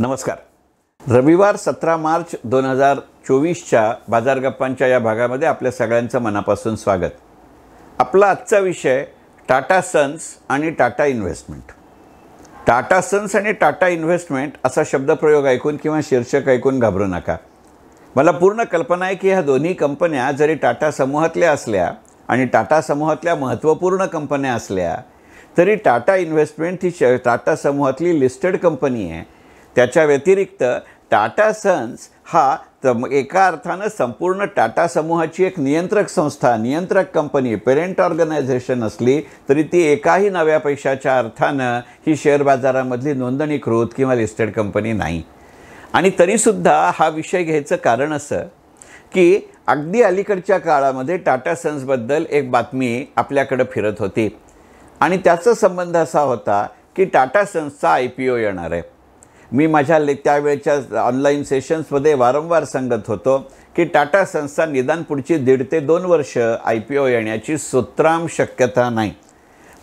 नमस्कार. रविवार 17 मार्च 2024च्या बाजार गप्पांच्या या भागामध्ये आपल्या सगळ्यांचं मनापासून स्वागत. आपला आजचा विषय टाटा सन्स आणि टाटा इन्व्हेस्टमेंट. टाटा सन्स आणि टाटा इन्व्हेस्टमेंट असा शब्दप्रयोग ऐकून किंवा शीर्षक ऐकून घाबरू नका. मला पूर्ण कल्पना आहे की ह्या दोन्ही कंपन्या जरी टाटा समूहातल्या असल्या आणि टाटा समूहातल्या महत्त्वपूर्ण कंपन्या असल्या तरी टाटा इन्व्हेस्टमेंट ही टाटा समूहातली लिस्टेड कंपनी आहे. त्याच्या व्यतिरिक्त टाटा सन्स हा एका अर्थानं संपूर्ण टाटा समूहाची एक नियंत्रक संस्था, नियंत्रक कंपनी, पेरेंट ऑर्गनायझेशन असली तरी ती एकाही नव्या पैशाच्या अर्थानं ही शेअर बाजारामधली नोंदणीकृत किंवा लिस्टेड कंपनी नाही. आणि तरीसुद्धा हा विषय घ्यायचं कारण असं की अगदी अलीकडच्या काळामध्ये टाटा सन्सबद्दल एक बातमी आपल्याकडं फिरत होती आणि त्याचा संबंध असा होता की टाटा सन्सचा IPO येणार आहे. मी माझ्या त्यावेळच्या ऑनलाईन सेशन्समध्ये वारंवार सांगत होतो की टाटा सन्सचा निदान पुढची 1.5 ते 2 वर्ष IPO येण्याची सुत्राम शक्यता नाही.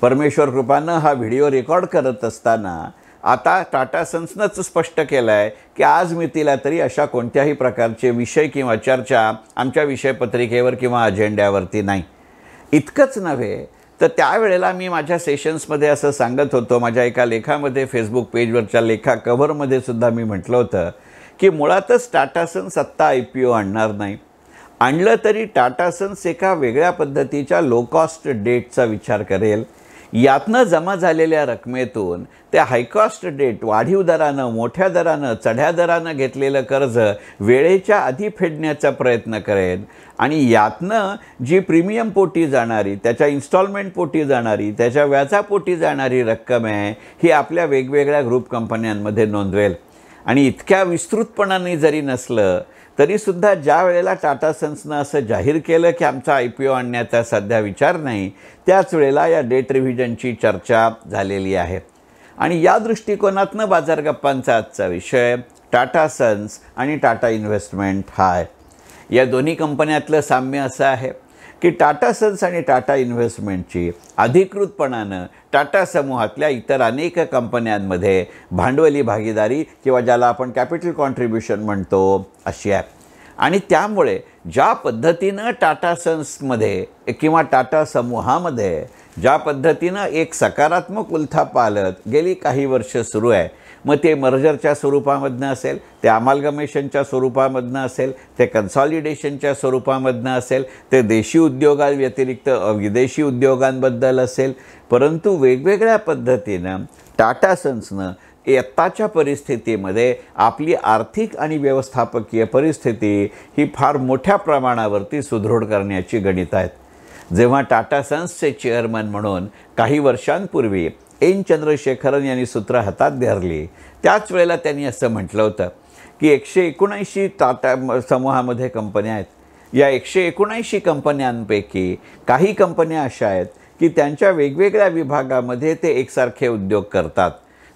परमेश्वर कृपानं हा व्हिडिओ रेकॉर्ड करत असताना आता टाटा सन्सनंच स्पष्ट केलं आहे की आज मितीला तरी अशा कोणत्याही प्रकारचे विषय किंवा चर्चा आमच्या विषयपत्रिकेवर किंवा अजेंड्यावरती नाही. इतकंच नव्हे तर त्यावेळेला मी माझ्या सेशन्समध्ये असं सांगत होतो, माझ्या एका लेखामध्ये फेसबुक पेजवरच्या लेखा कव्हरमध्ये सुद्धा मी म्हटलं होतं की मुळातच टाटा सन्स आत्ता IPO आणणार नाही. आणलं तरी टाटा सन्स एका वेगळ्या पद्धतीच्या लो कॉस्ट डेटचा विचार करेल. यातनं जमा झालेल्या रकमेतून ते हाय कॉस्ट डेट, वाढीव दरानं, मोठ्या दरानं, चढ्या दरानं घेतलेलं कर्ज वेळेच्या आधी फेडण्याचा प्रयत्न करेन आणि यातनं जी प्रीमियम पोटी जाणारी, त्याच्या इन्स्टॉलमेंट पोटी जाणारी, त्याच्या व्याजापोटी जाणारी रक्कम आहे ही आपल्या वेगवेगळ्या ग्रुप कंपन्यांमध्ये नोंदवेल. आणि इतक्या विस्तृतपणाने जरी नसलं तरीसुद्धा ज्या वेळेला टाटा सन्सनं असं जाहीर केलं की आमचा IPO आणण्याचा सध्या विचार नाही, त्याच वेळेला या डेट रिव्हिजनची चर्चा झालेली आहे. आणि या दृष्टिकोनातनं बाजार गप्पांचा आजचा विषय टाटा सन्स आणि टाटा इन्व्हेस्टमेंट हा आहे. या दोन्ही कंपन्यातलं साम्य असं आहे की टाटा सन्स आणि टाटा इन्व्हेस्टमेंटची अधिकृतपणानं टाटा समूहातल्या इतर अनेक कंपन्यांमध्ये भांडवली भागीदारी किंवा ज्याला आपण कॅपिटल कॉन्ट्रीब्युशन म्हणतो अशी आहे. आणि त्यामुळे ज्या पद्धतीनं टाटा सन्समध्ये किंवा टाटा समूहामध्ये ज्या पद्धतीनं एक सकारात्मक उलथाप आलत गेली काही वर्ष सुरू आहे, मग ते मर्जरच्या स्वरूपामधनं असेल, ते अमालगमेशनच्या स्वरूपामधनं असेल, ते कन्सॉलिडेशनच्या स्वरूपामधनं असेल, ते देशी उद्योगाव्यतिरिक्त विदेशी उद्योगांबद्दल असेल, परंतु वेगवेगळ्या पद्धतीनं टाटा सन्सनं आत्ताच्या परिस्थितीमध्ये आपली आर्थिक आणि व्यवस्थापकीय परिस्थिती ही फार मोठ्या प्रमाणावरती सुदृढ करण्याची गणित आहेत. जेव्हा टाटा सन्सचे चेअरमन म्हणून काही वर्षांपूर्वी एन चंद्रशेखरन यांनी सूत्र हातात धरली त्याच वेळेला त्यांनी असं म्हटलं होतं की 179 टाटा समूहामध्ये कंपन्या आहेत. या 179 कंपन्यांपैकी काही कंपन्या अशा आहेत की त्यांच्या वेगवेगळ्या विभागामध्ये ते एकसारखे उद्योग करतात.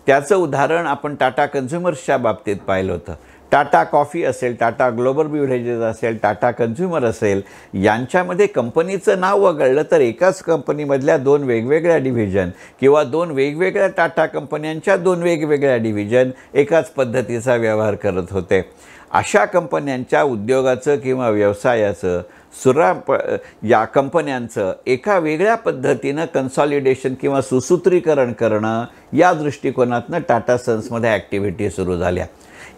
त्याचं उदाहरण आपण टाटा कन्झ्युमर्सच्या बाबतीत पाहिलं होतं. टाटा कॉफी असेल, टाटा ग्लोबल बिव्हरेजेस असेल, टाटा कन्झ्युमर असेल, यांच्यामध्ये कंपनीचं नाव वगळलं तर एकाच कंपनीमधल्या 2 वेगवेगळ्या डिव्हिजन किंवा 2 वेगवेगळ्या टाटा कंपन्यांच्या 2 वेगवेगळ्या डिव्हिजन एकाच पद्धतीचा व्यवहार करत होते. अशा कंपन्यांच्या उद्योगाचं किंवा व्यवसायाचं या कंपन्यांचं एका वेगळ्या पद्धतीनं कन्सॉलिडेशन किंवा सुसूत्रीकरण करणं या दृष्टिकोनातनं टाटा सन्समध्ये ॲक्टिव्हिटी सुरू झाल्या.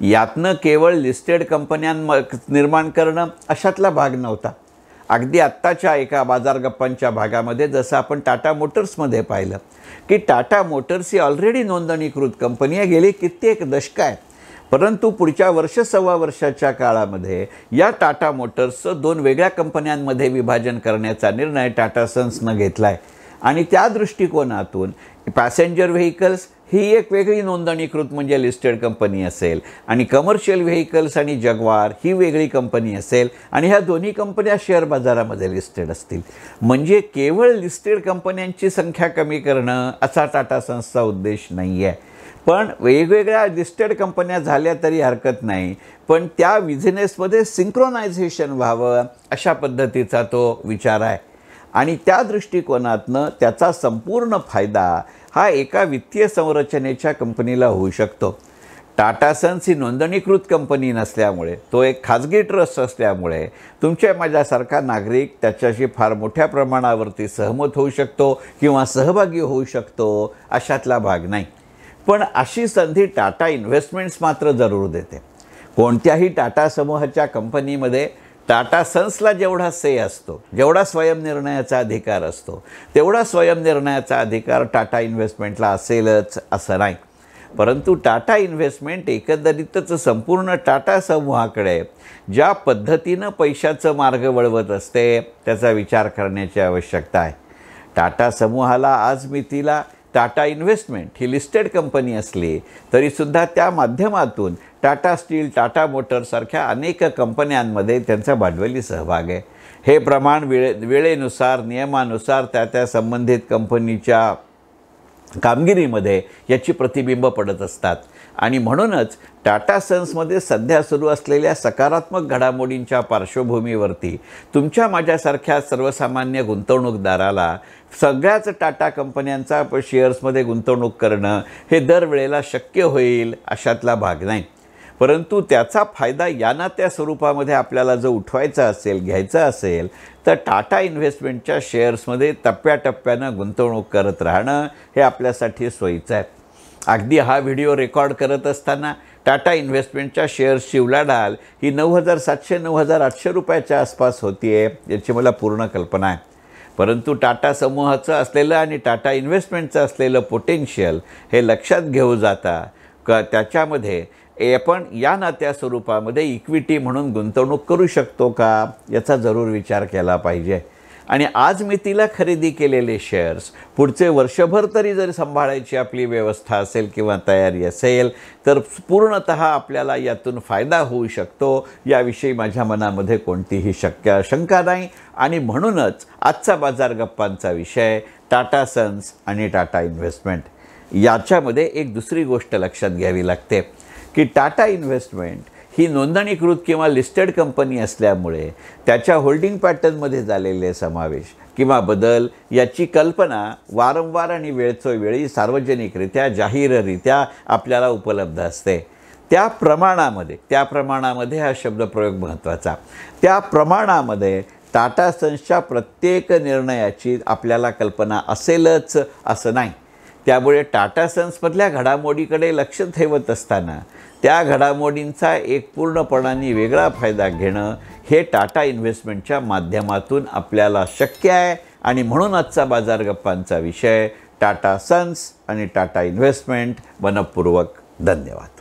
यातनं केवळ लिस्टेड कंपन्यां निर्माण करणं अशातला भाग नव्हता. अगदी आत्ताच्या एका बाजार गप्पांच्या भागामध्ये जसं आपण टाटा मोटर्समध्ये पाहिलं की टाटा मोटर्स ही ऑलरेडी नोंदणीकृत कंपनी आहे, गेली कित्येक दशकं आहे. परंतु पुढच्या वर्ष सव्वा वर्षाच्या काळामध्ये या टाटा मोटर्सचं 2 वेगळ्या कंपन्यांमध्ये विभाजन करण्याचा निर्णय टाटा सन्सनं घेतला आहे. आणि त्या दृष्टिकोनातून पॅसेंजर व्हेकल्स ही एक वेगळी नोंदणीकृत म्हणजे लिस्टेड कंपनी असेल आणि कमर्शियल व्हेकल्स आणि जगवार ही वेगळी कंपनी असेल आणि ह्या दोन्ही कंपन्या शेअर बाजारामध्ये लिस्टेड असतील. म्हणजे केवळ लिस्टेड कंपन्यांची संख्या कमी करणं असा टाटा सन्सचा उद्देश नाही आहे. पण वेगवेगळ्या लिस्टेड कंपन्या झाल्या तरी हरकत नाही, पण त्या बिझनेसमध्ये सिंक्रोनायझेशन व्हावं अशा पद्धतीचा तो विचार आहे. आणि त्या दृष्टिकोनातनं त्याचा संपूर्ण फायदा हा एका वित्तीय संरचनेच्या कंपनीला होऊ शकतो. टाटा सन्स ही नोंदणीकृत कंपनी नसल्यामुळे, तो एक खाजगी ट्रस्ट असल्यामुळे तुमच्या माझ्यासारखा नागरिक त्याच्याशी फार मोठ्या प्रमाणावरती सहमत होऊ शकतो किंवा सहभागी होऊ शकतो अशातला भाग नाही. पण अशी संधी टाटा इन्व्हेस्टमेंट्स मात्र जरूर देते. कोणत्याही टाटा समूहाच्या कंपनीमध्ये टाटा सन्सला जेवढा से असतो, जेवढा स्वयंनिर्णयाचा अधिकार असतो, तेवढा स्वयंनिर्णयाचा अधिकार टाटा इन्व्हेस्टमेंटला असेलच असं नाही. परंतु टाटा इन्व्हेस्टमेंट एकंदरीतच संपूर्ण टाटा समूहाकडे ज्या पद्धतीनं पैशाचं मार्ग वळवत असते त्याचा विचार करण्याची आवश्यकता आहे. टाटा समूहाला आज मितीला टाटा इन्व्हेस्टमेंट ही लिस्टेड कंपनी असली तरीसुद्धा त्या माध्यमातून टाटा स्टील, टाटा मोटर्ससारख्या अनेक कंपन्यांमध्ये त्यांचा भांडवली सहभाग आहे. हे प्रमाण वेळेनुसार, नियमानुसार त्या संबंधित कंपनीच्या कामगिरीमध्ये याची प्रतिबिंब पडत असतात. आणि म्हणूनच टाटा सन्समध्ये सध्या सुरू असलेल्या सकारात्मक घडामोडींच्या पार्श्वभूमीवरती तुमच्या माझ्यासारख्या सर्वसामान्य गुंतवणूकदाराला सगळ्याच टाटा कंपन्यांचा शेअर्समध्ये गुंतवणूक करणं हे दरवेळेला शक्य होईल अशातला भाग नाही. परंतु त्याचा फायदा या ना त्या स्वरूपामध्ये आपल्याला जो उठवायचा असेल, घ्यायचा असेल तर टाटा इन्व्हेस्टमेंटच्या शेअर्समध्ये टप्प्याटप्प्यानं गुंतवणूक करत राहणं हे आपल्यासाठी सोयीचं आहे. अगदी हा व्हिडिओ रेकॉर्ड करत असताना टाटा इन्व्हेस्टमेंटच्या शेअर्सची उलाढाल ही 9,700-9,800 रुपयाच्या आसपास होती आहे याची मला पूर्ण कल्पना आहे. परंतु टाटा समूहाचं असलेलं आणि टाटा इन्व्हेस्टमेंटचं असलेलं पोटेन्शियल हे लक्षात घेऊ जाता त्याच्यामध्ये आपण या ना त्या स्वरूपामध्ये इक्विटी म्हणून गुंतवणूक करू शकतो का याचा जरूर विचार केला पाहिजे. आणि आज मितीला खरेदी केलेले शेअर्स पुढचे वर्षभर तरी जर सांभाळायची आपली व्यवस्था असेल किंवा तयारी असेल तर पूर्णतः आपल्याला यातून फायदा होऊ शकतो याविषयी माझ्या मनामध्ये कोणतीही शंका नाही. आणि म्हणूनच आजचा बाजार गप्पांचा विषय टाटा सन्स आणि टाटा इन्व्हेस्टमेंट. याच्यामध्ये एक दुसरी गोष्ट लक्षात घ्यावी लागते की टाटा इन्व्हेस्टमेंट ही नोंदणीकृत किंवा लिस्टेड कंपनी असल्यामुळे त्याच्या होल्डिंग पॅटर्नमध्ये झालेले समावेश किंवा बदल याची कल्पना वारंवार आणि वेळोवेळी सार्वजनिकरित्या, जाहीररित्या आपल्याला उपलब्ध असते. त्या प्रमाणामध्ये हा शब्दप्रयोग महत्त्वाचा. त्या प्रमाणामध्ये टाटा सन्सच्या प्रत्येक निर्णयाची आपल्याला कल्पना असेलच असं नाही. त्यामुळे टाटा सन्समधल्या घडामोडीकडे लक्ष ठेवत असताना त्या घडामोडींचा एक पूर्णपणाने वेगळा फायदा घेणं हे टाटा इन्व्हेस्टमेंटच्या माध्यमातून आपल्याला शक्य आहे. आणि म्हणून आजचा बाजार गप्पांचा विषय टाटा सन्स आणि टाटा इन्व्हेस्टमेंट. मनःपूर्वक धन्यवाद.